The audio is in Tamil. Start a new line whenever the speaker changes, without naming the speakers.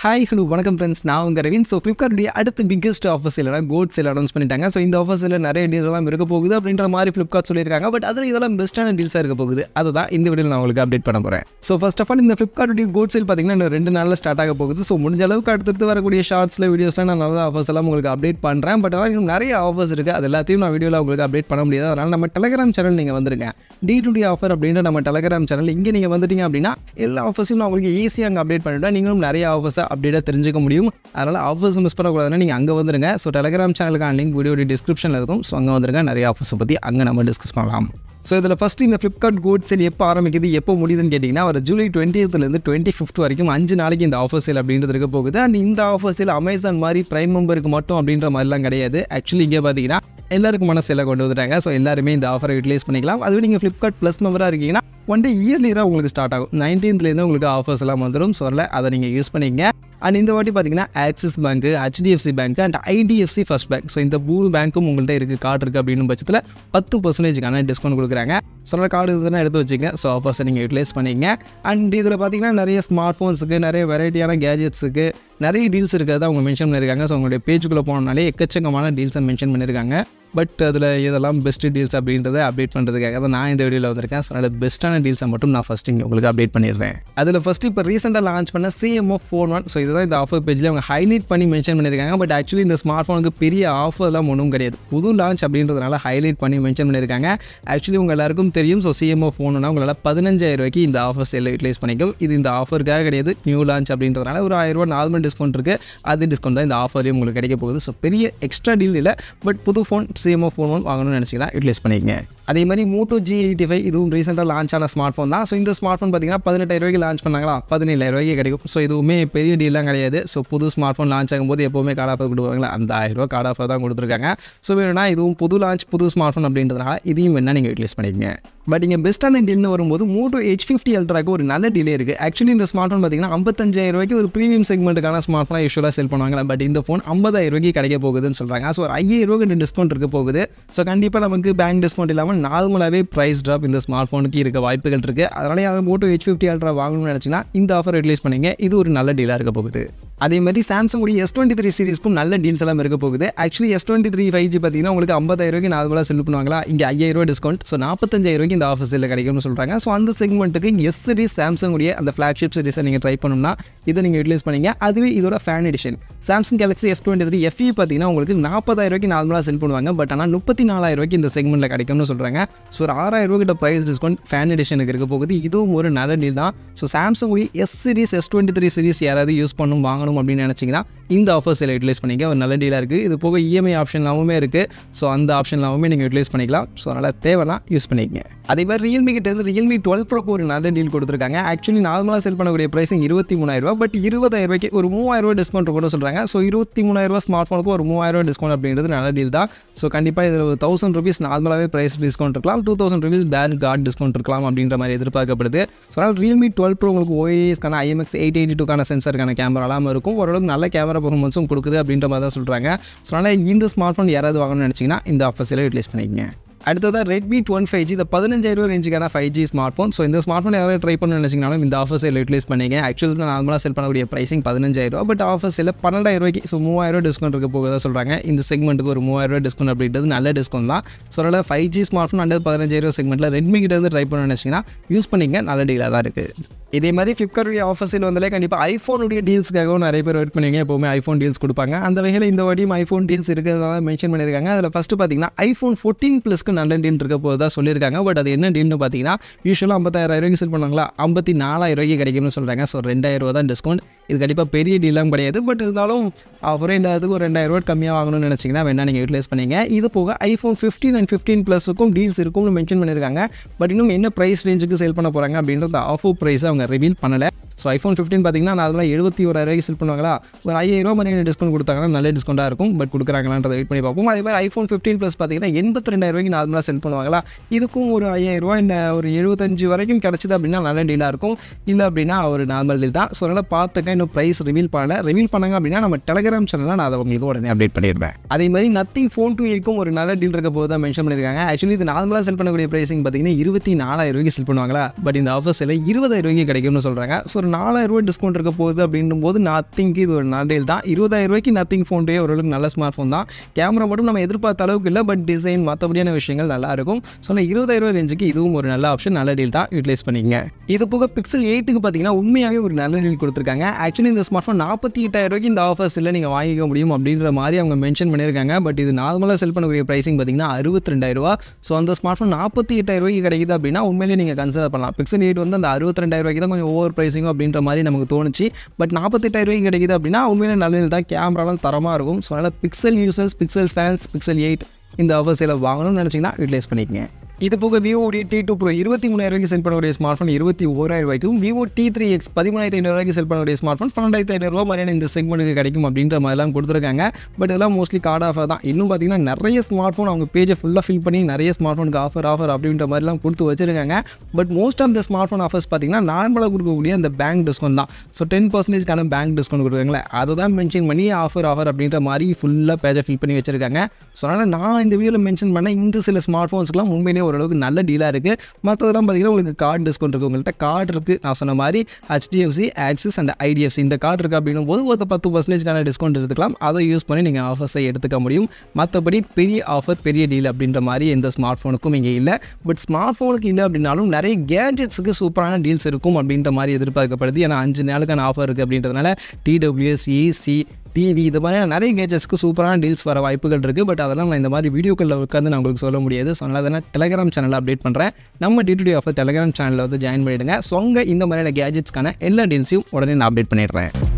ஹாய் ஹலோ வணக்கம் ஃப்ரெண்ட்ஸ், நான் உங்கள் ரவீன். ஸோ ஃப்ளிப்கார்ட்டுடைய அடுத்த பிக்கஸ்ட் ஆஃபர்ஸ் இல்லைனா கோட் சேல் அனௌன்ஸ் பண்ணிட்டாங்க. ஸோ இந்த ஆஃபர்ஸில் நிறைய டீல்ஸ் எல்லாம் இருக்க போகுது அப்படின்ற மாதிரி ஃப்ளிப்கார்ட் சொல்லியிருக்காங்க. பட் அதில் இதெல்லாம் பெஸ்ட்டான டீல்ஸாக இருக்க போகுது. அதுதான் இந்த வீடியோவில் நான் உங்களுக்கு அப்டேட் பண்ண போகிறேன். ஸோ ஃபர்ஸ்ட் ஆஃப் ஆல் இந்த ஃப்ளிப்கார்ட்டுடைய கோட் சேல் பார்த்தீங்கன்னா இன்னும் 2 நாளில் ஸ்டார்ட் ஆக போகுது. ஸோ முடிஞ்ச அளவுக்கு அடுத்தடுத்து வரக்கூடிய ஷார்ட்ஸில் வீடியோஸில் நான் நல்ல ஆஃபர்ஸ் எல்லாம் உங்களுக்கு அப்டேட் பண்ணுறேன். பட் ஆனால் இன்னும் நிறைய ஆஃபர்ஸ் இருக்குது. அது எல்லாத்தையும் நான் வீடியோவில் உங்களுக்கு அப்டேட் பண்ண முடியாது. அதனால் நம்ம டெலிகிராம் சேனல் நீங்கள் வந்துருங்க. D2D ஆஃபர் அப்படின்ற நம்ம டெலிகிராம் சேனல் இங்கே நீங்கள் வந்துட்டீங்க அப்படின்னா எல்லா ஆஃபர்ஸையும் நான் உங்களுக்கு ஈஸியாக அங்கே அப்டேட் பண்ணிவிட்டேன். நீங்களும் நிறைய ஆஃபர்ஸை அப்டேட்டாக தெரிஞ்சுக்க முடியும். அதனால் ஆஃபர்ஸ் மிஸ் பண்ணக்கூடாதுன்னா நீங்கள் அங்கே வந்துருங்க. ஸோ டெலிகிராம் சேனலுக்கான லிங்க் வீடியோட டிஸ்கிரிப்ஷனில் இருக்கும். ஸோ அங்கே வந்துருங்க. நிறைய ஆஃபர்ஸை பற்றி அங்கே நம்ம டிஸ்கஸ் பண்ணலாம். ஸோ இதில் ஃபஸ்ட்டு இந்த ஃப்ளிப்கார்ட் கோட் சேல் எப்போ ஆரம்பிக்குது, எப்போ முடியுதுன்னு கேட்டிங்கன்னா ஒரு ஜூலை 20th to 25th வரைக்கும் 5 நாளைக்கு இந்த ஆஃபர் சேல் அப்படின்றது இருக்க போகுது. அண்ட் இந்த ஆஃபர் சேல் அமேசான் மாதிரி பிரைம் மெம்பருக்கு மட்டும் அப்படின்ற மாதிரிலாம் கிடையாது. ஆக்சுவலி இங்கே பார்த்தீங்கன்னா எல்லாருக்குமான சேலை கொண்டு வந்துட்டாங்க. ஸோ எல்லாருமே இந்த ஆஃபரை யூட்டிலைஸ் பண்ணிக்கலாம். அதுவே நீங்கள் ஃப்ளிப்கார்ட் ப்ளஸ் மெம்பராக இருக்கீங்கன்னா 1 day இயர்லியராக உங்களுக்கு ஸ்டார்ட் ஆகும். 19th உங்களுக்கு ஆஃபர்ஸ் எல்லாம் வந்துடும். ஸோ அதை நீங்கள் யூஸ் பண்ணிங்க. அண்ட் இந்த வாட்டி பார்த்தீங்கன்னா axis bank, HDFC bank and IDFC first bank, so இந்த 3 பேங்க்கும் உங்கள்கிட்ட இருக்குது, கார்டு இருக்குது அப்படின்னு பட்சத்தில் 10% டிஸ்கவுண்ட் கொடுக்குறாங்க. ஸோ கார்டு இதுதான் எடுத்து வச்சுங்க. ஸோ ஆஃபர்ஸை நீங்கள் யூட்டிலைஸ் பண்ணிங்க. அண்ட் இதில் பார்த்தீங்கன்னா நிறைய ஸ்மார்ட் ஃபோன்ஸுக்கு, நிறைய வெரைட்டியான கேஜெட்ஸுக்கு நிறைய டீல்ஸ் இருக்கிறத அவங்க மென்ஷன் பண்ணியிருக்காங்க. ஸோ உங்களுடைய பேஜுக்குள்ளே போனாலே எக்கச்சக்கமான டீல்ஸை மென்ஷன் பண்ணியிருக்காங்க. பட் அதில் இதெல்லாம் பெஸ்ட் டீல்ஸ் அப்படின்றத அப்டேட் பண்ணுறதுக்காக தான் நான் இந்த வீடியோவில் வந்திருக்கேன். ஸோ அதில் பெஸ்ட்டான டீல்ஸை மட்டும் நான் ஃபஸ்ட்டு இங்கே உங்களுக்கு அப்டேட் பண்ணிடுறேன். அதில் ஃபஸ்ட்டு இப்போ ரீசெண்டாக லான்ச் பண்ண CMO Phone 1. ஸோ இதுதான் இந்த ஆஃபர் பேஜில் அவங்க ஹைலைட் பண்ணி மென்ஷன் பண்ணியிருக்காங்க. பட் ஆக்சுவலி இந்த ஸ்மார்ட் ஃபோனுக்கு பெரிய ஆஃபர்லாம் ஒன்றும் கிடையாது. புது லான்ச் அப்படின்றதுனால ஹைலைட் பண்ணி மென்ஷன் பண்ணியிருக்காங்க. ஆக்சுவலி உங்கள் எல்லாருக்கும் தெரியும். ஸோ CMO Phone 1 உங்களால் 15,000 ரூபாய்க்கு இந்த ஆஃபர் சேல் யூட்டிலைஸ் பண்ணிக்கும். இது இந்த ஆஃபருக்காக கிடையாது, நியூ லான்ச் அப்படின்றதுனால ஒரு 1000 ரூபா நார்மல் டிஸ்கவுண்ட் இருக்குது. அது டிஸ்கவுண்ட் தான் இந்த ஆஃபரையும் உங்களுக்கு கிடைக்க போகுது. ஸோ பெரிய எக்ஸ்ட்ரா டீல் இல்லை. பட் புது ஃபோன் CMO Phone 1 வாங்கணும்னு நினச்சிங்கன்னா யூட்டிலைஸ் பண்ணிக்கங்க. அதே மாதிரி Moto G85 இதுவும் ரீசெண்டாக லான்ச் ஆன ஸ்மார்ட் ஃபோன் தான். ஸோ இந்த ஸ்மார்ட் ஃபோன் பார்த்தீங்கன்னா 18,000 ரூபாய்க்கு லான்ச் பண்ணாங்களா, 17,000 ரூபாய்க்கு கிடைக்கும். ஸோ இதுவுமே பெரிய டீலாம் கிடையாது. ஸோ புது ஸ்மார்ட் ஃபோன் லான்ச் ஆகும்போது எப்போவுமே கார்டு ஆஃபர் கொடுப்பாங்களா, அந்த 1000 ரூபா கார்டு ஆஃபர் தான் கொடுத்துருக்காங்க. ஸோ வேணும்னா இதுவும் புது லான்ச், புது ஸ்மார்ட் ஃபோன் அப்படின்றதுனால இதையும் வேணால் நீங்கள் யூட்டிலைஸ் பண்ணிக்கங்க. பட் இங்கே பெஸ்ட்டான டீல்னு வரும்போது Moto H50 Ultraக்கு ஒரு நல்ல டீலே இருக்குது. ஆக்சுவலி இந்த ஸ்மார்ட் ஃபோன் பார்த்தீங்கன்னா 55,000 ரூபாய்க்கு ஒரு ப்ரீமியம் செக்மெண்ட்டுக்கான ஸ்மார்ட் ஃபோனாக யூஸ்வலாக செல் பண்ணுவாங்க. பட் இந்த ஃபோன் 50,000 ரூபாய்க்கு கிடைக்க போகுதுன்னு சொல்கிறாங்க. ஸோ ஒரு 5,000 ரூபாய்க்கு டிஸ்கவுண்ட் இருக்க போகுது. ஸோ கண்டிப்பாக நமக்கு பேங்க் டிஸ்கவுண்ட் இல்லாமல் நார்மலாகவே ப்ரைஸ் ட்ராப் இந்த ஸ்மார்ட் ஃபோனுக்கு இருக்க வாய்ப்புகள் இருக்குது. அதனால யாரும் Moto H50 Ultra வாங்கணும்னு நினச்சிங்கன்னா இந்த ஆஃபர் யூட்டிலைஸ் பண்ணிங்க. இது ஒரு நல்ல டீலாக இருக்க போகுது. அதே மாதிரி சாம்சங் உடைய S23 சீரிஸ்க்கும் நல்ல டீல்ஸ் எல்லாம் இருக்க போகுது. ஆக்சுவலி S23 5G பார்த்தீங்கன்னா உங்களுக்கு 50,000 ரூபாய்க்கு நார்மலாக செல் பண்ணுவாங்களா, இங்கே 5,000 ரூபா டிஸ்கவுண்ட். ஸோ 45,000 ரூபாய்க்கு இந்த ஆஃபர் சேலில் கிடைக்கும்னு சொல்கிறாங்க. ஸோ அந்த செக்மெண்ட்டுக்கு S சீரிஸ் சாம்சங் உடைய அந்த ஃப்ளாக்ஷிப் சீரிஸை நீங்கள் ட்ரை பண்ணணும்னா இதை நீங்கள் யூட்டிலைஸ் பண்ணிங்க. அதுவே இதோட fan edition Samsung Galaxy S23 FE பார்த்தீங்கன்னா உங்களுக்கு 40,000 ரூபாய்க்கு நார்மலாக செல் பண்ணுவாங்க. பட் ஆனால் 34,000 ரூபாய்க்கு இந்த செக்மெண்ட்டில் கிடைக்கும்னு சொல்கிறாங்க. ஸோ ஒரு 6,000 ரூபாய்க்கிட்ட ப்ரைஸ் டிஸ்கவுண்ட் ஃபேன் எடிஷனுக்கு இருக்க போகுது. இதுவும் ஒரு நல்ல டீல் தான். ஸோ சாம்சங் உடைய S சீரிஸ் S23 சீரிஸ் யாராவது யூஸ் பண்ணணும், வாங்கணும் அப்படின்னு நினச்சிங்கன்னா இந்த ஆஃபர் சேலை யூட்டிலைஸ் பண்ணிக்க. ஒரு நல்ல டீலாக இருக்குது. இது போக EMI ஆப்ஷன்லாமே இருக்குது. ஸோ அந்த ஆப்ஷன்லாமே நீங்கள் யூட்டிலைஸ் பண்ணிக்கலாம். ஸோ அதனால் தேவைன்னா யூஸ் பண்ணிக்கங்க. அதே மாதிரி Realme கிட்ட இருந்து Realme 12 Proக்கு ஒரு நல்ல டீல் கொடுத்துருக்காங்க. ஆக்சுவலி நார்மலாக செல் பண்ணக்கூடிய ப்ரைஸிங் 23,000 ரூபா. பட் 20,000 ரூபாய்க்கு ஒரு 3,000 ரூபா டிஸ்கவுண்ட் கூட சொல்கிறாங்க. ஸோ 23,000 ரூபா ஸ்மார்ட் ஃபோனுக்கு ஒரு 3,000 ரூபா டிஸ்கவுண்ட் அப்படின்றது நல்ல டீல் தான். ஸோ கண்டிப்பாக இதில் 1,000 ரூபீஸ் நார்மலாகவே ப்ரைஸ் டிஸ்கவுண்ட் இருக்கலாம், 2,000 ரூபீஸ் பேர் கார்டு டிஸ்கவுண்ட் இருக்கலாம் அப்படின்ற மாதிரி எதிர்பார்க்கப்படுது. ஸோ அதனால் Realme 12 Pro உங்களுக்கு OISக்கான IMX882க்கான சென்சருக்கான கேமராலாம் இருக்கும். ஓரளவுக்கு நல்ல கேமரா பெர்ஃபார்மன்ஸும் கொடுக்குது அப்படின்ற மாதிரி தான் சொல்கிறாங்க. ஸோ அதனால் இந்த ஸ்மார்ட் ஃபோன் யாராவது வாங்கணும்னு நினச்சிங்கன்னா இந்த ஆஃபர் சேலை யூட்டிலைஸ் பண்ணிக்கங்க. அடுத்ததாக Redmi 12 5G, இந்த 15,000 ரூபா ரேஞ்சுக்கான 5G ஸ்மார்ட் ஃபோன். ஸோ இந்த ஸ்மார்ட் ஃபோன் யாராவது ட்ரை பண்ணணும்னு நினச்சிங்கனாலும் இந்த ஆஃபர் சேல் யூட்டிலைஸ் பண்ணிங்க. ஆக்சுவலி நார்மலாக செல் பண்ணக்கூடிய ப்ரைஸிங் 15,000 ரூபா. பட் ஆஃபர் சேலில் 12,000 ரூபாய்க்கு, ஸோ 3,000 ரூபா டிஸ்கவுண்ட் இருக்க போகுதா சொல்கிறாங்க. இந்த செக்மெண்ட்டுக்கு ஒரு 3,000 ரூபா டிஸ்கவுண்ட் அப்படின்றது நல்ல டிஸ்கவுண்ட் தான். ஸோ அதனால் 5G ஸ்மார்ட் ஃபோன் அண்டர் 15,000 ரூபா செக்மெண்ட்டில் Redmi கிட்ட இருந்து ட்ரை பண்ணணும்னு நினச்சிங்கன்னா யூஸ் பண்ணிங்க. நல்ல டீலாக தான் இருக்குது. இதே மாதிரி ஃப்ளிப்கார்ட்டுடைய ஆஃபர் சேல் வந்தாலே கண்டிப்பாக ஐஃபோனுடைய டீல்ஸ்க்காகவும் நிறைய பேர் வெயிட் பண்ணுவீங்க. எப்போவுமே ஐஃபோன் டீல்ஸ் கொடுப்பாங்க. அந்த வகையில் இந்த வாட்டியும் ஐஃபோன் டீல்ஸ் இருக்கிறதா மென்ஷன் பண்ணியிருக்காங்க. அதில் ஃபஸ்ட்டு பார்த்தீங்கன்னா iPhone 14 Plusக்கு நல்ல டீல் இருக்க போகிறதா சொல்லியிருக்காங்க. பட் அது என்ன டீல்னு பார்த்தீங்கன்னா யூஸ்வலாக 50,000 ரூபாய்க்கு செல் பண்ணுவாங்களா, 54,000 ரூபாய்க்கு கிடைக்கும்னு சொல்கிறாங்க. ஸோ 2,000 ரூபா தான் டிஸ்கவுண்ட். இது கண்டிப்பாக பெரிய டீலாம் கிடையாது. பட் இருந்தாலும் அப்புறம் இல்லாததுக்கு ஒரு 2,000 ரூபா கம்மியாக வாங்கணும்னு நினச்சிங்கன்னா வேணா நீங்கள் யூட்டிலைஸ் பண்ணிங்க. இது போக iPhone 15 and 15 Plusக்கும் டீல்ஸ் இருக்கும்னு மென்ஷன் பண்ணியிருக்காங்க. பட் இன்னும் என்ன ப்ரைஸ் ரேஞ்சுக்கு சேல் பண்ண போகிறாங்க அப்படின்றது ஆஃபர் ப்ரைஸை அவங்க ரிவீல் பண்ணலை. ஸோ iPhone 15 பார்த்தீங்கன்னா நார்மலாக 71,000 ரூபாய்க்கு செல் பண்ணுவாங்களா, ஒரு 5,000 ரூபா மாதிரி டிஸ்கவுண்ட் கொடுத்தாங்கன்னா நல்ல டிஸ்கவுண்ட்டாக இருக்கும். பட் கொடுக்குறாங்களான்றதை வெயிட் பண்ணி பார்ப்போம். அதே மாதிரி iPhone 15 Plus பார்த்தீங்கன்னா 82,000 ரூபாய்க்கு நார்மலாக செல் பண்ணுவாங்களா, இதுக்கும் ஒரு 5,000 ரூபா இல்லை ஒரு 75 வரைக்கும் கிடச்சிது அப்படின்னா நல்ல டீலாக இருக்கும். இல்லை அப்படின்னா ஒரு நார்மல் டீல் தான். ஸோ அதனால் பார்த்துக்க இன்னும் ப்ரைஸ் ரிவீல் பண்ணாங்க அப்படின்னா நம்ம டெலிகிராம் சேனலில் நான் அதை உங்களுக்கு உடனே அப்டேட் பண்ணிடுவேன். அதே மாதிரி Nothing Phone 2க்கும் ஒரு நல்ல டீல் இருக்க போது தான் மென்ஷன் பண்ணியிருக்காங்க. ஆக்சுவலி இது நார்மலாக செல் பண்ணக்கூடிய ப்ரைஸிங் பார்த்தீங்கன்னா 24,000 ரூபாய்க்கு செல் பண்ணுவாங்களா, பட் இந்த ஆஃபர் சேலை 20,000 ரூபாய்க்கு கிடைக்கும்னு சொல்கிறாங்க. ஸோ ஒரு ₹4000 டிஸ்கவுண்ட் இருக்க போகுது அப்படின்னும் போது நத்திங்க்கு இது ஒரு நல்ல டீல் தான். ₹20,000 நத்திங் ஃபோன் டே ஓரளவுக்கு நல்ல ஸ்மார்ட் ஃபோன் தான். கேமரா மட்டும் நம்ம எதிர்பார்த்த அளவுக்கு இல்லை, பட் டிசைன் மற்றபடியான விஷயங்கள் நல்லா இருக்கும். ஸோ ₹20,000 ரேஞ்சுக்கு இதுவும் ஒரு நல்ல ஆப்ஷன், நல்ல டீல் தான், யூட்டிலைஸ் பண்ணிக்கங்க. இது போக Pixel 8க்கு பார்த்தீங்கன்னா உண்மையாகவே ஒரு நல்ல டீல் கொடுத்துருக்காங்க. ஆக்சுவலி இந்த ஸ்மார்ட் ஃபோன் ₹48,000 இந்த ஆஃபர்ஸ் இல்லை நீங்கள் வாங்கிக்க முடியும் அப்படின்ற மாதிரி அவங்க மென்ஷன் பண்ணியிருக்காங்க. பட் இது நார்மலாக செல் பண்ணக்கூடிய ப்ரைஸிங் பார்த்தீங்கன்னா ₹62,000. ஸோ அந்த ஸ்மார்ட் ஃபோன் ₹48,000 கிடைக்குது அப்படின்னா உண்மையிலேயே நீங்கள் கன்சிடர் பண்ணலாம். Pixel 8 வந்து அந்த ₹62,000 தான் கொஞ்சம் ஓவர் ப்ரைஸிங் அப்படின்ற மாதிரி நமக்கு தோணுச்சு. பட் ₹48,000 கிடைக்குது அப்படின்னா உண்மையிலே நல்ல தான், கேமராலாம் தரமாக இருக்கும். ஸோ அதனால் Pixel users, Pixel fans Pixel 8 இந்த ஆஃபர்ஸில் வாங்கணும்னு நினச்சிங்கன்னா யூட்டிலைஸ் பண்ணிக்கங்க. இது போக Vivo T2 Pro ₹23,000 செல் பண்ணக்கூடிய ஸ்மார்ட் ஃபோன் ₹21,000, Vivo T3X ₹13,500 செல் பண்ணக்கூடிய ஸ்மார்ட் ஃபோன் ₹12,500 மாதிரியான இந்த செக்மெண்ட்டுக்கு கிடைக்கும் அப்படின்ற மாதிரிலாம் கொடுத்துருக்காங்க. பட் இதெல்லாம் மோஸ்ட்லி கார்டு ஆஃபர் தான். இன்னும் பார்த்தீங்கன்னா நிறைய ஸ்மார்ட் ஃபோன் அவங்க பேஜை ஃபுல்லாக ஃபில் பண்ணி நிறைய ஸ்மார்ட் ஃபோனுக்கு ஆஃபர் அப்படின்ற மாதிரிலாம் கொடுத்து வச்சிருக்காங்க. But most of the smart phone offers பார்த்தீங்கன்னா நார்மலாக கொடுக்கக்கூடிய அந்த பேங்க் டிஸ்கவுண்ட் தான். ஸோ 10% பேங்க் டிஸ்கவுண்ட் கொடுக்குறாங்களே அதை தான் மென்ஷன் பண்ணி ஆஃபர் அப்படின்ற மாதிரி ஃபுல்லாக பேஜை ஃபில் பண்ணி வச்சிருக்காங்க. ஸோ அதனால் நான் இந்த வீடியோவில் மென்ஷன் பண்ண இந்த சில ஸ்மார்ட் ஃபோன்ஸ்க்குலாம் உண்மையிலேயே ஓரளவுக்கு நல்ல டீலாக இருக்குது. மற்றதெல்லாம் பார்த்தீங்கன்னா உங்களுக்கு கார்டு டிஸ்கவுண்ட் இருக்குது. உங்கள்கிட்ட கார்டு இருக்குது, நான் சொன்ன மாதிரி HDFC, ஆக்சிஸ் அண்ட் IDFC இந்த கார்டு இருக்குது அப்படின்னும் போது ஒரு 10% டிஸ்கவுண்ட் எடுத்துக்கலாம். அதை யூஸ் பண்ணி நீங்கள் ஆஃபர்ஸை எடுத்துக்க முடியும். மற்றபடி பெரிய ஆஃபர், பெரிய டீல் அப்படின்ற மாதிரி எந்த ஸ்மார்ட் ஃபோனுக்கும் இங்கே இல்லை. பட் ஸ்மார்ட் ஃபோனுக்கு இல்லை அப்படின்னாலும் நிறைய கேட்ஜெட்ஸுக்கு சூப்பரான டீல்ஸ் இருக்கும் அப்படின்ற மாதிரி எதிர்பார்க்கப்படுது. ஏன்னா 5 நாளுக்கான ஆஃபர் இருக்குது அப்படின்றதுனால TWS, AC, டிவி இது மாதிரியான நிறைய கேஜெட்ஸ்க்கு சூப்பரான டீல்ஸ் வர வாய்ப்புகள் இருக்குது. பட் அதெல்லாம் நான் இந்த மாதிரி வீடியோக்களில் உட்காந்து நான் உங்களுக்கு சொல்ல முடியாது. ஸோ அதனால் தான் டெலிகிராம் சேனலில் அப்டேட் பண்ணுறேன். நம்ம D2D ஆஃபர் டெலிகிராம் சேனலில் வந்து ஜாயின் பண்ணிவிடுங்க. ஸோ அங்கே இந்த மாதிரியான கேஜெட்ஸ்க்கான எல்லா டீல்ஸையும் உடனே நான் அப்டேட் பண்ணிடுறேன்.